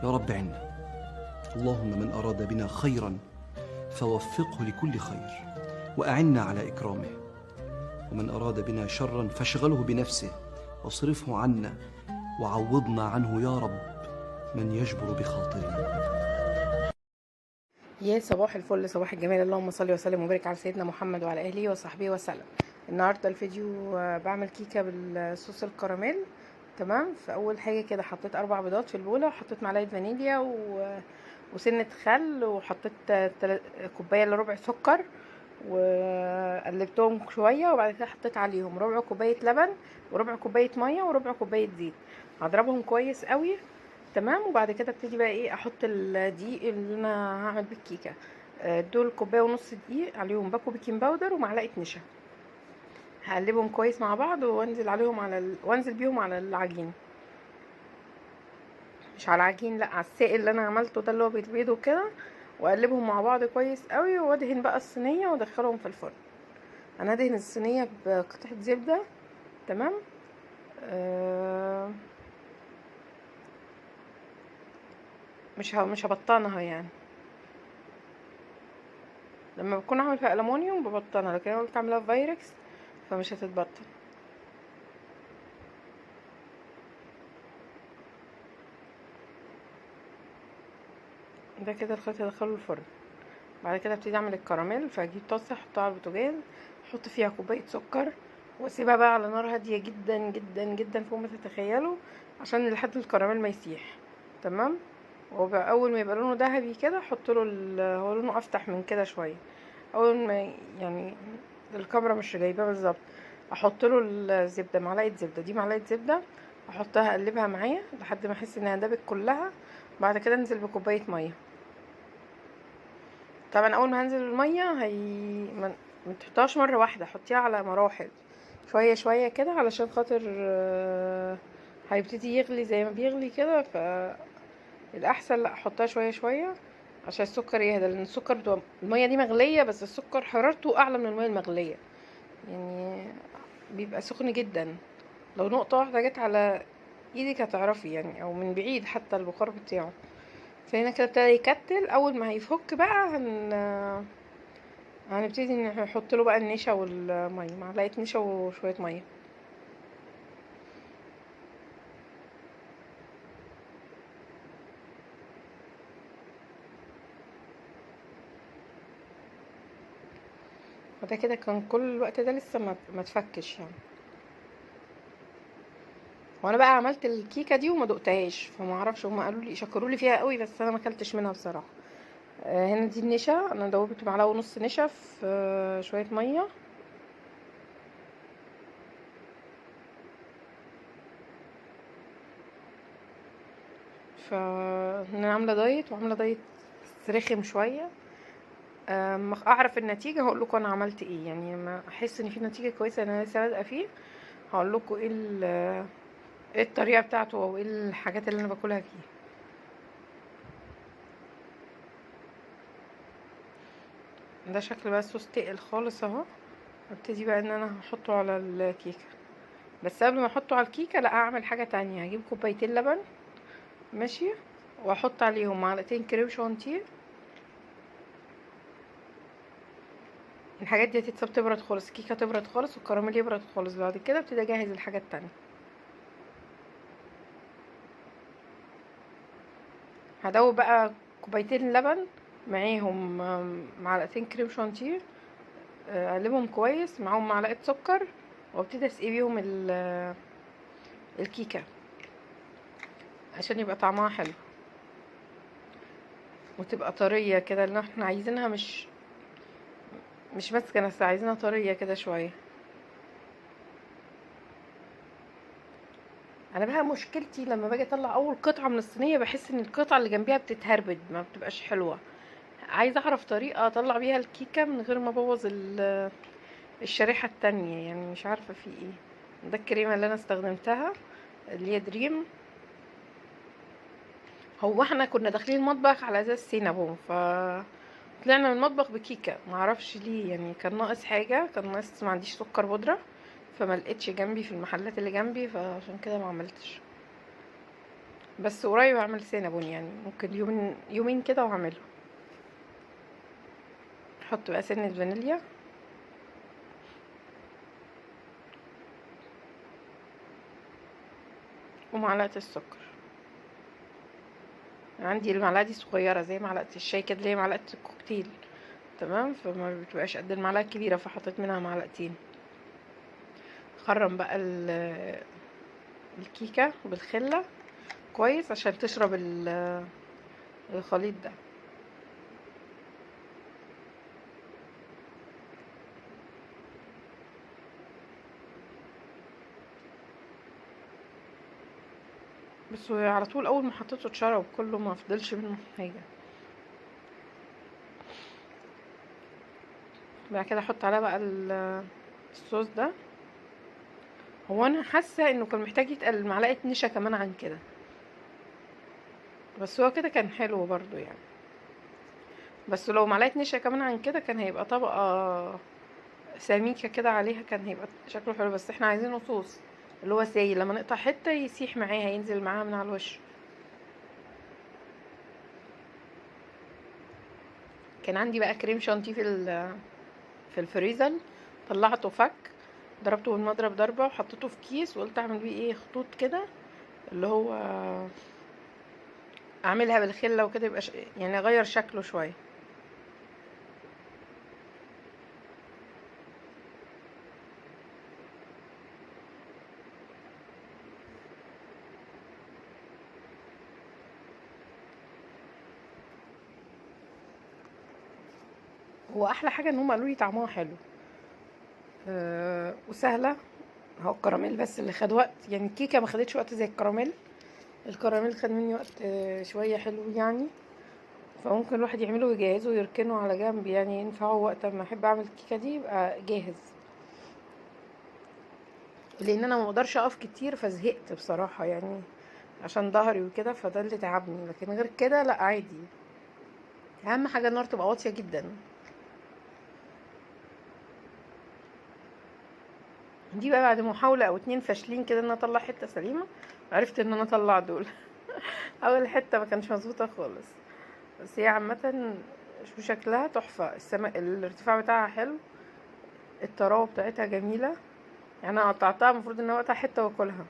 يا رب عنا. اللهم من أراد بنا خيرا فوفقه لكل خير وأعنا على إكرامه، ومن أراد بنا شرا فاشغله بنفسه واصرفه عنا وعوضنا عنه يا رب من يجبر بخاطرنا. يا صباح الفل، صباح الجمال، اللهم صل وسلم وبارك على سيدنا محمد وعلى اله وصحبه وسلم. النهارده الفيديو بعمل كيكه بالصوص الكراميل. تمام. فاول حاجه كده حطيت 4 بيضات في البوله، وحطيت معلقه فانيليا وسنه خل، وحطيت كوبايه الا ربع سكر، وقلبتهم شويه، وبعد كده حطيت عليهم ربع كوبايه لبن وربع كوبايه ميه وربع كوبايه زيت. هضربهم كويس قوي. تمام. وبعد كده ابتدي بقى ايه، احط الدقيق اللي انا هعمل بيه الكيكه. دول كوبايه ونص دقيق، عليهم باكو بيكنج باودر ومعلقه نشا. هقلبهم كويس مع بعض، وانزل بيهم على العجين. مش على العجين، لا، على السائل اللي انا عملته ده اللي هو بالبيض وكده. واقلبهم مع بعض كويس قوي، وادهن بقى الصينيه وادخلهم في الفرن. انا هدهن الصينيه بقطعه زبده. تمام. مش هبطنها يعني. لما بكون عامل فيها ألمونيوم ببطنها، لكن انا قلت اعملها في فايركس فمش هتتبطن. ده كده الخيط هدخله الفرن. بعد كده ابتدي اعمل الكراميل. فاجيب طاسه احطها على البوتاجاز، احط فيها كوبايه سكر، واسيبها بقى على نار هاديه جدا جدا جدا فوق ما تتخيلوا، عشان لحد الكراميل ما يسيح. تمام. وبقى اول ما يبقى لونه ذهبي كده احط له هو لونه افتح من كده شويه. اول ما يعني الكاميرا مش جايباه بالظبط، احط له الزبده، معلقه زبده، دي معلقه زبده، احطها اقلبها معايا لحد ما احس انها دابت كلها. بعد كده انزل بكوبايه ميه. طبعا اول ما هنزل الميه ما تحطهاش مره واحده، حطيها على مراحل، شويه شويه كده، علشان خاطر هيبتدي يغلي زي ما بيغلي كده. فالاحسن لا، احطها شويه شويه عشان السكر يهدى، لان السكر الميه دي مغليه، بس السكر حرارته اعلى من الميه المغليه، يعني بيبقى سخن جدا. لو نقطه واحده جت على ايدك هتعرفي يعني، او من بعيد حتى البخار بتاعه. فهنا كده ابتدى يكتل. اول ما هيفك بقى هنبتدي نحط له بقى النشا والميه، معلقه نشا وشويه ميه. وده كده كان كل الوقت ده لسه ما تفكش يعني. وانا بقى عملت الكيكه دي وما دقتهاش، فما اعرفش، هم قالوا لي شكروا لي فيها قوي، بس انا ما اكلتش منها بصراحه. هنا دي النشا، انا دوبت معلقه ونص نشا في شويه ميه. فانا عامله دايت، وعامله دايت رخم شويه. اما اعرف النتيجه هقول لكم انا عملت ايه، يعني ما احس ان في نتيجه كويسه انا لسه بادئه فيه، هقول لكم ايه ايه الطريقه بتاعته، او ايه الحاجات اللي انا باكلها فيه. ده شكل بقى الصوص تقل خالص اهو. ابتدي بقى ان انا هحطه على الكيكه. بس قبل ما احطه على الكيكه لا، اعمل حاجه تانية. هجيب كوبايتين لبن، ماشي، واحط عليهم معلقتين كريم شانتيه. الحاجات دي هتتساب تبرد خالص، الكيكه تبرد خالص والكراميل يبرد خالص. بعد كده ابتدي اجهز الحاجات التانية. هدوب بقى كوبايتين لبن، معاهم معلقتين كريم شانتيه، اقلبهم كويس، معاهم معلقه سكر، وابتدي اسقي بيهم الكيكه عشان يبقى طعمها حلو وتبقى طريه كده، اللي احنا عايزينها مش ماسكه نفسها، عايزينها طريه كده شويه. انا بقى مشكلتي لما باجي اطلع اول قطعه من الصينيه بحس ان القطعه اللي جنبيها بتتهربد، ما بتبقاش حلوه. عايزه اعرف طريقه اطلع بيها الكيكه من غير ما ابوظ الشريحه التانية، يعني مش عارفه في ايه. ده الكريمه اللي انا استخدمتها اللي هي دريم. هو احنا كنا داخلين المطبخ على اساس سينابون، طلعنا من المطبخ بكيكه، معرفش ليه يعني. كان ناقص حاجه، كان ناقص، ما عنديش سكر بودره، فما لقيتش جنبي في المحلات اللي جنبي، فعشان كده ما عملتش. بس قريب هعمل سينابون، يعني ممكن يومين كده وهعمله. احط بقى سنة فانيليا ومعلقة السكر. عندي المعلقة دي صغيرة زي معلقة الشاي كده، اللي هي معلقة الكوكتيل، تمام، فما بتبقاش قد المعلقة الكبيرة، فحطيت منها معلقتين. خرم بقى الكيكة بالخلة كويس عشان تشرب الخليط ده. بس هو على طول اول ما حطيته اتشرب كله، ما فضلش منه حاجه. بعد كده احط عليه بقى الصوص ده. هو انا حاسه انه كان محتاج يتقل معلقه نشا كمان عن كده، بس هو كده كان حلو برضو يعني. بس لو معلقه نشا كمان عن كده كان هيبقى طبقه سميكه كده عليها، كان هيبقى شكله حلو. بس احنا عايزينه صوص اللي هو سايل، لما نقطع حته يسيح معاها، ينزل معاها من على الوش. كان عندي بقى كريم شانتيه في الفريزر، طلعته فك، ضربته بالمضرب ضربه وحطيته في كيس، وقلت اعمل بيه ايه خطوط كده، اللي هو اعملها بالخله وكده، يبقى يعني اغير شكله شويه. هو احلى حاجه ان هم قالوا لي طعمها حلو وسهله. هو الكراميل بس اللي خد وقت، يعني الكيكه ما خدتش وقت زي الكراميل. الكراميل خد مني وقت شويه حلو يعني. فممكن الواحد يعمله ويجهزه ويركنه على جنب، يعني ينفعه وقت ما احب اعمل الكيكه دي يبقى جاهز. لان انا ما اقدرش اقف كتير فزهقت بصراحه يعني، عشان ظهري وكده، فده اللي تعبني. لكن غير كده لا عادي. اهم حاجه النار تبقى واطيه جدا. دي بقى بعد محاولة او اتنين فاشلين كده ان انا اطلع حتة سليمة، عرفت ان انا اطلع دول. اول حتة ما كانش مظبوطة خالص، بس هي عامة شكلها تحفة. السماء الارتفاع بتاعها حلو، الطراوة بتاعتها جميلة. يعني انا قطعتها، المفروض ان انا اقطع حتة واكلها.